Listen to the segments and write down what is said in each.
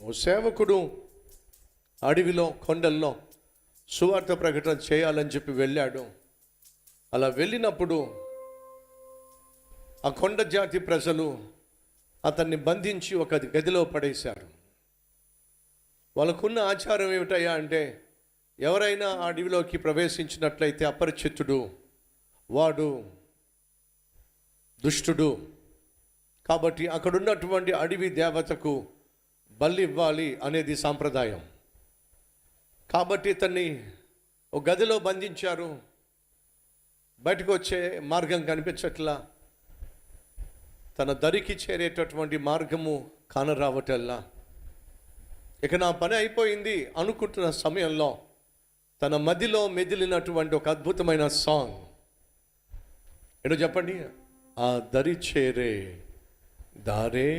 ఓ సేవకుడు అడవిలో కొండల్లో సువార్త ప్రకటన చేయాలని చెప్పి వెళ్ళాడు. అలా వెళ్ళినప్పుడు ఆ కొండ జాతి ప్రజలు అతన్ని బంధించి ఒక గదిలో పడేశారు. వాళ్ళకున్న ఆచారం ఏమిటయ్యా అంటే, ఎవరైనా ఆ అడవిలోకి ప్రవేశించినట్లయితే అపరిచితుడు, వాడు దుష్టుడు, కాబట్టి అక్కడున్నటువంటి అడవి దేవతకు బలి ఇవ్వాలి అనేది సాంప్రదాయం. కాబట్టి ఇతన్ని ఒక గదిలో బంధించారు. బయటకు వచ్చే మార్గం కనిపించట్లా, తన దరికి చేరేటటువంటి మార్గము కానరావటల్లా. ఇక నా పని అయిపోయింది అనుకుంటున్న సమయంలో తన మదిలో మెదిలినటువంటి ఒక అద్భుతమైన సాంగ్ ఏంటో చెప్పండి. ఆ దరి చేరే దారే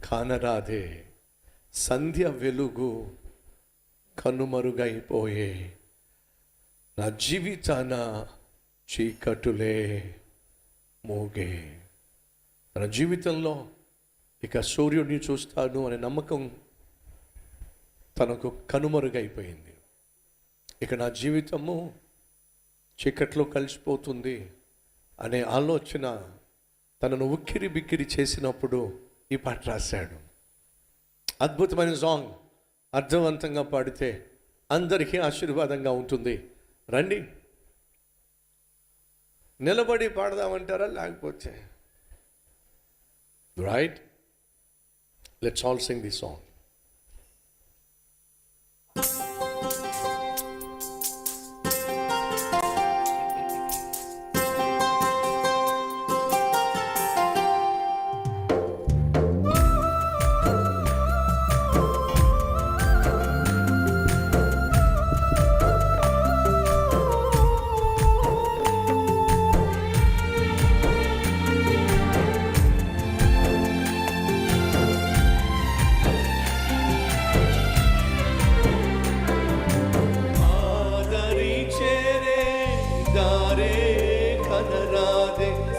కానరాదే, సంధ్య వెలుగు కనుమరుగైపోయే, నా జీవితాన చీకటులే మోగే. తన జీవితంలో ఇక సూర్యుడిని చూస్తాను అనే నమ్మకం తనకు కనుమరుగైపోయింది. ఇక నా జీవితము చీకట్లో కలిసిపోతుంది అనే ఆలోచన తనను ఉక్కిరి బిక్కిరి చేసినప్పుడు ఈ పాట రాశాడు. అద్భుతమైన సాంగ్, అర్థవంతంగా పాడితే అందరికీ ఆశీర్వాదంగా ఉంటుంది. రండి, నిలబడి పాడదామంటారా లేకపోతే right? Let's all sing this song.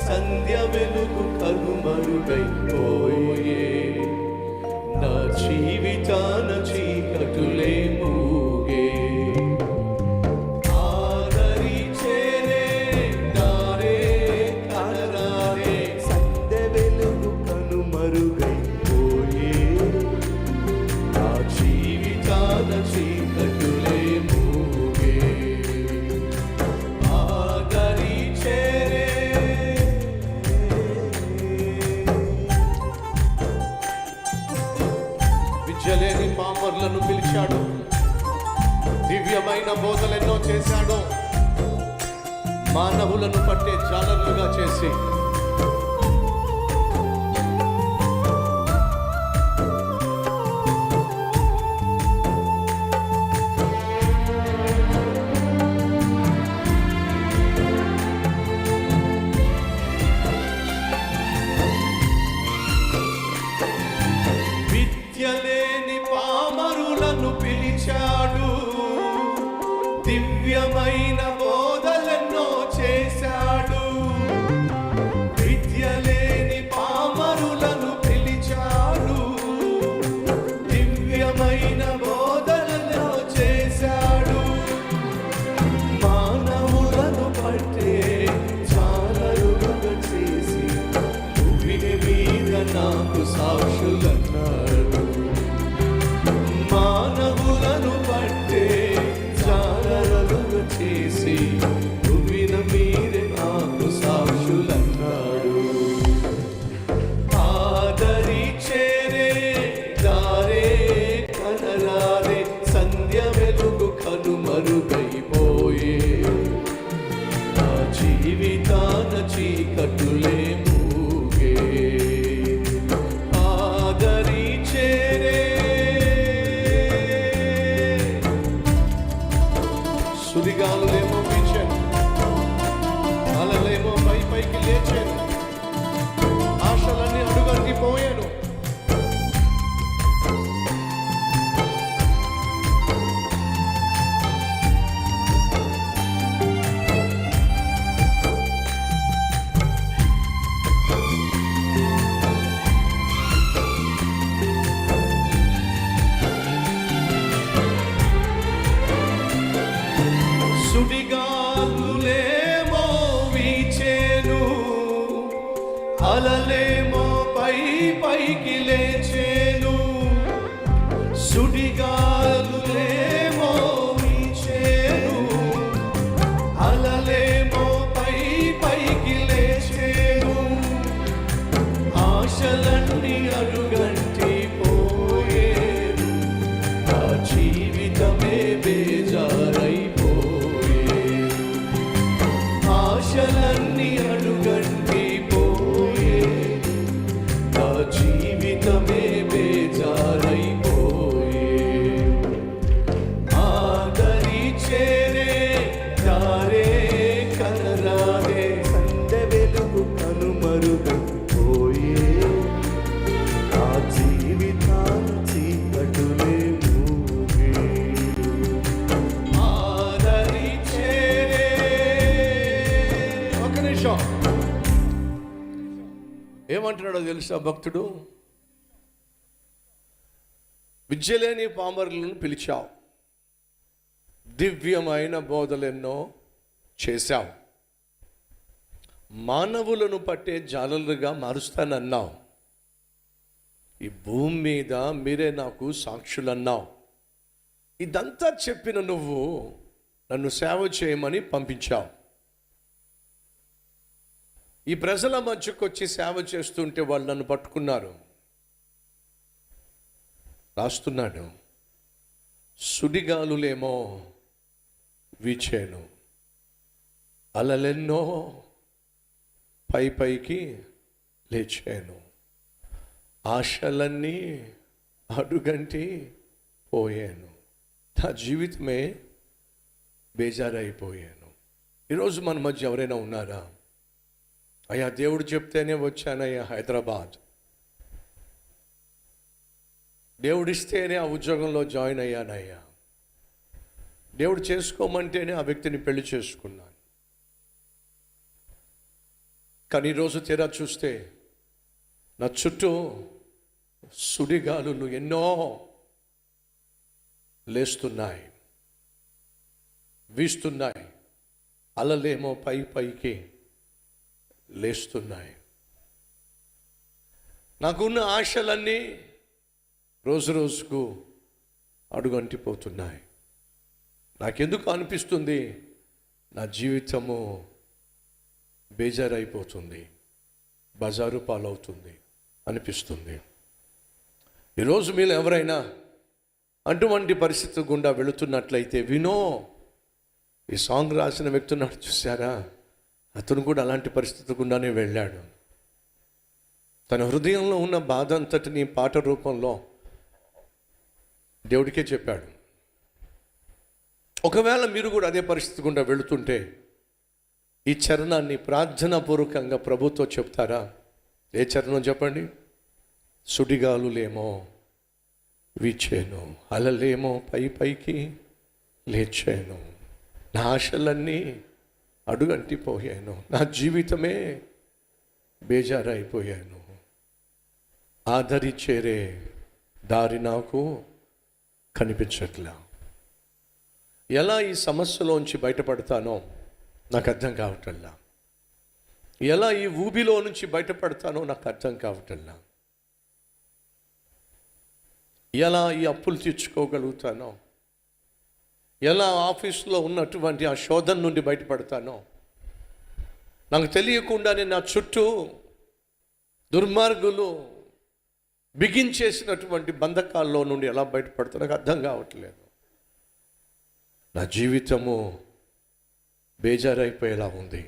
సంధ్య వెలుగు కనుమరుగైపోయే, నా జీవితాన చీకటులే మూగే. ఆదరి చేరే దారే కానరాదే, సంధ్య వెలుగు కనుమరుగైపోయే, నా జీవితాన చీకటులే మూగే. విద్యలేని పామరులను పిలిచాడు, దివ్యమైన బోధలెన్నో చేశాడు, మానవులను పట్టే జాలర్లుగా చేసి దివ్యమైన బోధలెన్నో చేశాడు. విద్య లేని పామరులను పిలిచాడు, దివ్యమైన బోధలెన్నో చేశాడు, మానవులను పట్టే జాలరుగా చేసి భూమి మీద నాకు సాక్షులన్నాడు. మానవులను పట్టే చేసి భూమిన మీరే నాకు సాక్షులన్నాడు. ఆదరి చేరే దారే కనరాదే, సంధ్య వెలుగు కనుమరుగైపోయే, నా జీవితాన చీకటులే మూగే. ఆదరి పైకి లేచేను, సుడిగాలులేమో వీచేను, అలలేమో పైకి లేచేను, ఆశలన్నీ అడుగంటి పోయేను, నా జీవితమే బేజారైపోయేను, ఆశలన్నీ అడుగంటి పోయేను, నా జీవితమే బేజారైపోయేను, ఆదరి చేరే దారే కనరాదే, సందె వెలుగు కనుమరుగైపోయే, నా జీవితాన్ని చీకటులే మూగే, ఆదరి చేరే. ఒక నిమిషం, ఏమంటున్నాడో తెలుసా భక్తుడు? విద్యలేని పామరులను పిలిచావు, దివ్యమైన బోధలెన్నో చేశావు, మానవులను పట్టే జాలరుగా మారుస్తానన్నావు, ఈ భూమి మీద మీరే నాకు సాక్షులన్నావు. ఇదంతా చెప్పిన నువ్వు నన్ను సేవ చేయమని పంపించావు. ఈ ప్రజల మధ్యకు వచ్చి సేవ చేస్తుంటే వాళ్ళు నన్ను పట్టుకున్నారు. రాస్తున్నాడు, సుడిగాలులేమో వీచేను, అలలెన్నో పైకి లేచాను, ఆశలన్నీ అడుగంటి పోయాను, నా జీవితమే బేజారైపోయాను. ఈరోజు మన మధ్య ఎవరైనా ఉన్నారా? అయ్యా దేవుడు చెప్తేనే వచ్చానయ్యా హైదరాబాద్, దేవుడిస్తేనే ఆ ఉద్యోగంలో జాయిన్ అయ్యానయ్యా, దేవుడు చేసుకోమంటేనే ఆ వ్యక్తిని పెళ్లి చేసుకున్నాను, కానీ ఈరోజు తీరా చూస్తే నా చుట్టూ సుడిగాలులు ఎన్నో లేస్తున్నాయి, వీస్తున్నాయి, అలలేమో పైకి లేస్తున్నాయి, నాకున్న ఆశలన్నీ రోజు రోజుకు అడుగంటిపోతున్నాయి. నాకెందుకు అనిపిస్తుంది నా జీవితము బేజారైపోతుంది, బజారు పాలవుతుంది అనిపిస్తుంది. ఈరోజు మీరు ఎవరైనా అటువంటి పరిస్థితి గుండా వెళుతున్నట్లయితే వినో, ఈ సాంగ్ రాసిన వ్యక్తి ఉన్నాడు చూసారా, అతను కూడా అలాంటి పరిస్థితి గుండానే వెళ్ళాడు. తన హృదయంలో ఉన్న బాధ అంతటిని పాట రూపంలో దేవుడికే చెప్పాడు. ఒకవేళ మీరు కూడా అదే పరిస్థితి గుండా వెళుతుంటే ఈ చరణాన్ని ప్రార్థనాపూర్వకంగా ప్రభుతో చెప్తారా? ఏ చరణం చెప్పండి? సుడిగాలులేమో వీచేను, అలలేమో పైకి లేచాను, నా ఆశలన్నీ అడుగంటిపోయాను, నా జీవితమే బేజారైపోయాను, ఆదరి చేరే దారి నాకు కనిపించట్లా, ఎలా ఈ సమస్యలోంచి బయటపడతానో నాకు అర్థం కావటల్లా, ఎలా ఈ ఊబిలో నుంచి బయటపడతానో నాకు అర్థం కావటల్లా, ఎలా ఈ అప్పులు తీర్చుకోగలుగుతానో, ఎలా ఆఫీసులో ఉన్నటువంటి ఆ శోధన నుండి బయటపడతానో నాకు తెలియకుండానే నా చుట్టూ దుర్మార్గులు బిగించేసినటువంటి బంధకాల్లో నుండి ఎలా బయటపడతానో నాకు అర్థం కావట్లేదు. నా జీవితము బేజారైపోయేలా ఉంది.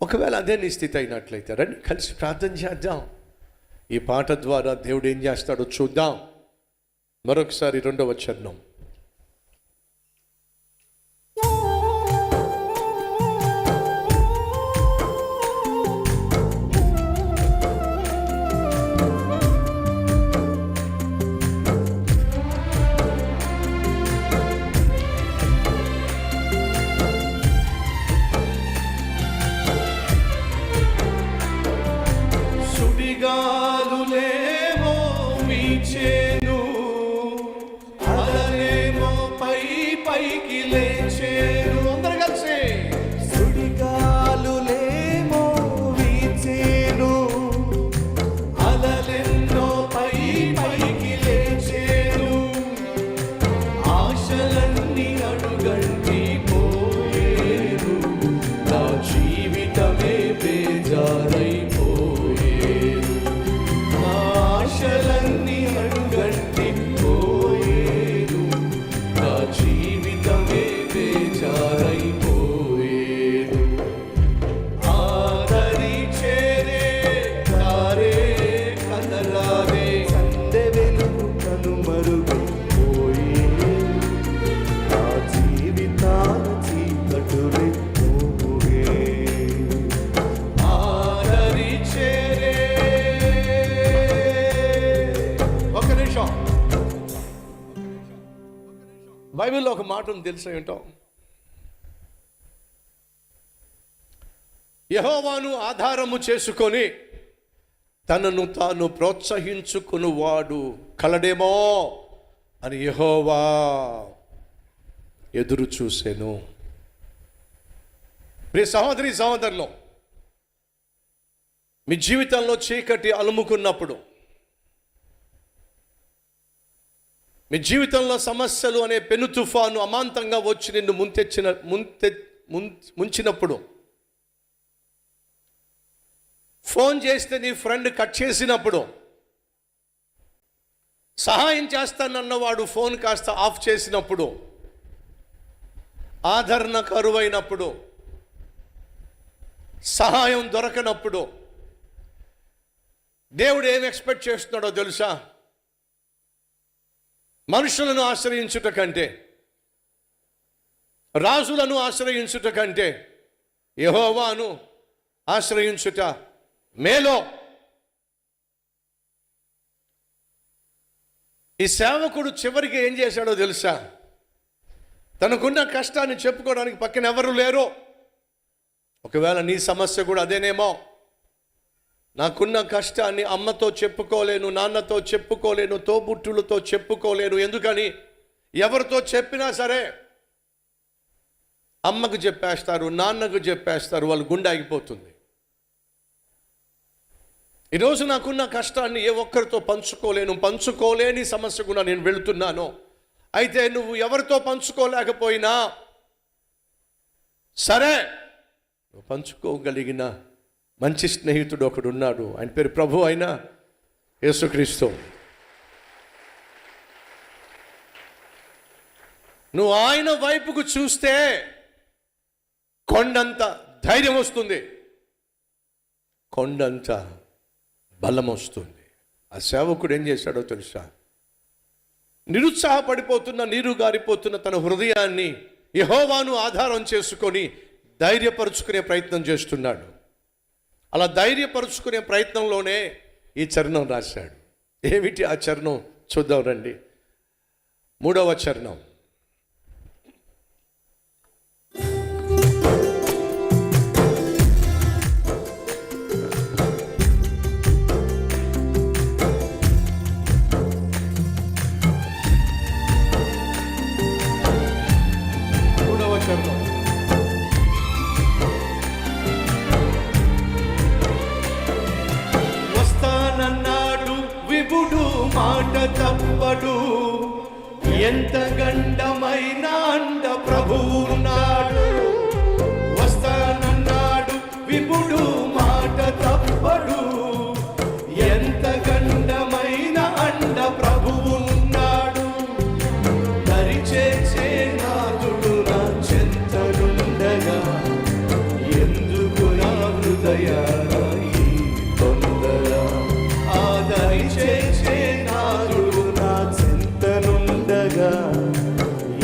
ఒకవేళ అదే నీ స్థితి అయినట్లయితే రండి కలిసి ప్రార్థన చేద్దాం. ఈ పాట ద్వారా దేవుడు ఏం చేస్తాడో చూద్దాం. మరొకసారి 2వ చరణం. సుడిగాలులేమో వీచేను, అలలేమో పైకి లేచేను. అందరూ కలిసి సుడిగాలులేమో వీచేను, బైబిల్లో ఒక మాట ఉంది, తెలుసా ఏంటో? యెహోవాను ఆధారము చేసుకొని తనను తాను ప్రోత్సహించుకునివాడు కలడేమో అని యెహోవా ఎదురు చూసెను. ప్రియ సహోదరి సహోదరులు, మీ జీవితంలో చీకటి అలుముకున్నప్పుడు, మీ జీవితంలో సమస్యలు అనే పెను తుఫాను అమాంతంగా వచ్చి నిన్ను ముంచినప్పుడు, ఫోన్ చేస్తే నీ ఫ్రెండ్ కట్ చేసినప్పుడు, సహాయం చేస్తానన్నవాడు ఫోన్ కాస్త ఆఫ్ చేసినప్పుడు, ఆదరణ కరువైనప్పుడు, సహాయం దొరకనప్పుడు దేవుడు ఏం ఎక్స్పెక్ట్ చేస్తున్నాడో తెలుసా? మనుషులను ఆశ్రయించుట కంటే, రాజులను ఆశ్రయించుట కంటే యెహోవాను ఆశ్రయించుట మేలో. ఈ సేవకుడు చివరికి ఏం చేశాడో తెలుసా? తనకున్న కష్టాన్ని చెప్పుకోవడానికి పక్కన ఎవరు లేరు. ఒకవేళ నీ సమస్య కూడా అదేనేమో. నాకున్న కష్టాన్ని అమ్మతో చెప్పుకోలేను, నాన్నతో చెప్పుకోలేను, తోబుట్టులతో చెప్పుకోలేను. ఎందుకని? ఎవరితో చెప్పినా సరే అమ్మకు చెప్పేస్తారు, నాన్నకు చెప్పేస్తారు, వాళ్ళు గుండె ఆగిపోతుంది. ఈరోజు నాకున్న కష్టాన్ని ఏ ఒక్కరితో పంచుకోలేని సమస్య కూడా నేను వెళుతున్నాను. అయితే నువ్వు ఎవరితో పంచుకోలేకపోయినా సరే, నువ్వు పంచుకోగలిగిన మంచి స్నేహితుడు ఒకడు ఉన్నాడు. ఆయన పేరు ప్రభు అయిన యేసుక్రీస్తు. నువ్వు ఆయన వైపుకు చూస్తే కొండంత ధైర్యం వస్తుంది, కొండంత బలం వస్తుంది. ఆ సేవకుడు ఏం చేశాడో తెలుసా? నిరుత్సాహపడిపోతున్న, నీరు గారిపోతున్న తన హృదయాన్ని యెహోవాను ఆధారం చేసుకొని ధైర్యపరుచుకునే ప్రయత్నం చేస్తున్నాడు. అలా ధైర్యపరుచుకునే ప్రయత్నంలోనే ఈ చరణం రాశాడు. ఏమిటి ఆ చరణం? చూద్దాం రండి. 3వ చరణం. మాట తప్పడు, ఎంత గండమైన అండ ప్రభువు ఉన్నాడు. వస్తానన్నాడు విపుడు, మాట తప్పడు, ఎంత గండమైన అండ ప్రభువు ఉన్నాడు. దరిచేసే నాదుడు నా చెంతనుండగా, ఎందుకు నా హృదయాన ఈ తొందర? ఆ దరిచేసే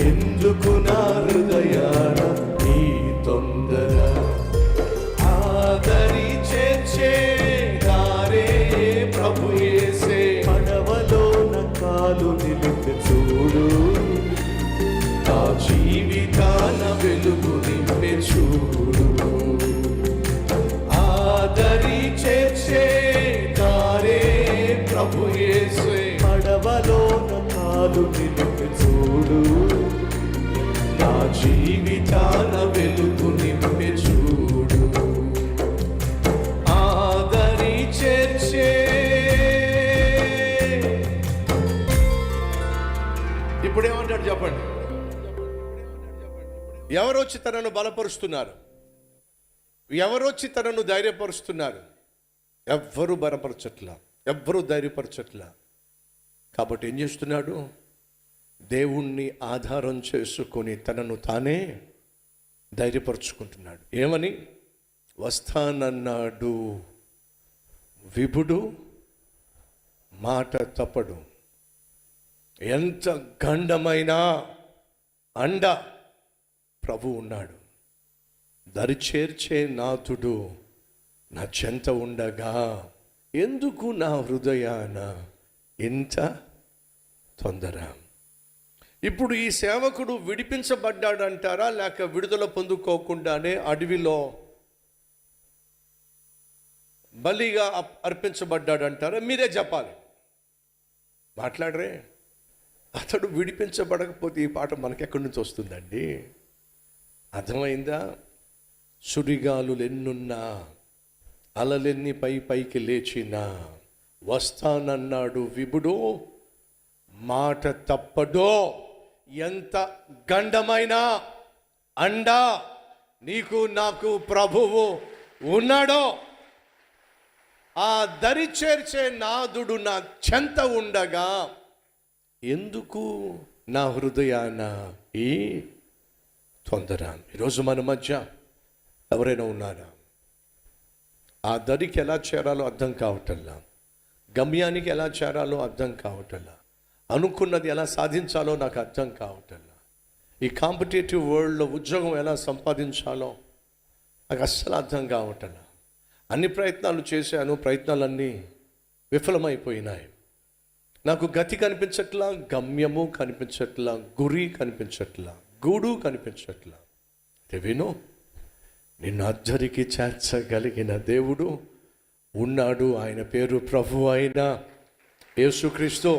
ఎందుకు నా హృదయాన ఈ తొందర? ఆదరి చేర్చే దారే ప్రభు యేసే. పడవలోన కాలు నిలిపి చూడు, నా జీవితాన వెలుగు నింపే చూడు. ఆదరి చేర్చే దారే ప్రభు యేసే. పడవలోన కాలు నిలిపి చూడు, నా జీవితాన వెలుగు నింపే చూడు. ఆదరి చేర్చే. ఇప్పుడు ఏమంటాడు చెప్పండి? ఎవరొచ్చి తనను బలపరుస్తున్నారు? ఎవరొచ్చి తనను ధైర్యపరుస్తున్నారు? ఎవ్వరూ బలపరచట్లా, ఎవ్వరూ ధైర్యపరచట్లా. కాబట్టి ఏం చేస్తున్నాడు? దేవుణ్ణి ఆధారం చేసుకొని తనను తానే ధైర్యపరుచుకుంటున్నాడు. ఏమని? వస్తానన్నాడు విభుడు, మాట తప్పడు, ఎంత గండమైన అండ ప్రభు ఉన్నాడు. దరిచేర్చే నాథుడు నా చెంత ఉండగా, ఎందుకు నా హృదయాన ఇంత తొందర? ఇప్పుడు ఈ సేవకుడు విడిపించబడ్డాడంటారా, లేక విడుదల పొందుకోకుండానే అడవిలో బలిగా అర్పించబడ్డాడంటారా? మీరే చెప్పాలి, మాట్లాడరే. అతడు విడిపించబడకపోతే ఈ పాట మనకెక్కడి నుంచి వస్తుందండి? అర్థమైందా? సుడిగాలులు ఎన్నున్నా, అలలెన్ని పైకి లేచినా, వస్తానన్నాడు విభుడు, మాట తప్పడో. ఎంత గండమైన అండా నీకు నాకు ప్రభువు ఉన్నాడో, ఆ దరి చేర్చే నాదుడు నా చెంత ఉండగా ఎందుకు నా హృదయాన ఈ తొందర? ఈరోజు మన మధ్య ఎవరైనా ఉన్నారా? ఆ దరికి ఎలా చేరాలో అర్థం కావటల్లా, గమ్యానికి ఎలా చేరాలో అర్థం కావటల్లా, అనుకున్నది ఎలా సాధించాలో నాకు అర్థం కావటల్లా, ఈ కాంపిటేటివ్ వరల్డ్లో ఉద్యోగం ఎలా సంపాదించాలో నాకు అస్సలు అర్థం కావటల్లా. అన్ని ప్రయత్నాలు చేశాను, ప్రయత్నాలన్నీ విఫలమైపోయినాయి. నాకు గతి కనిపించట్లా, గమ్యము కనిపించట్లా, గురి కనిపించట్లా, గూడు కనిపించట్లా. విను, నిన్ను అద్దరికి చేర్చగలిగిన దేవుడు ఉన్నాడు. ఆయన పేరు ప్రభు అయిన యేసుక్రీస్తు.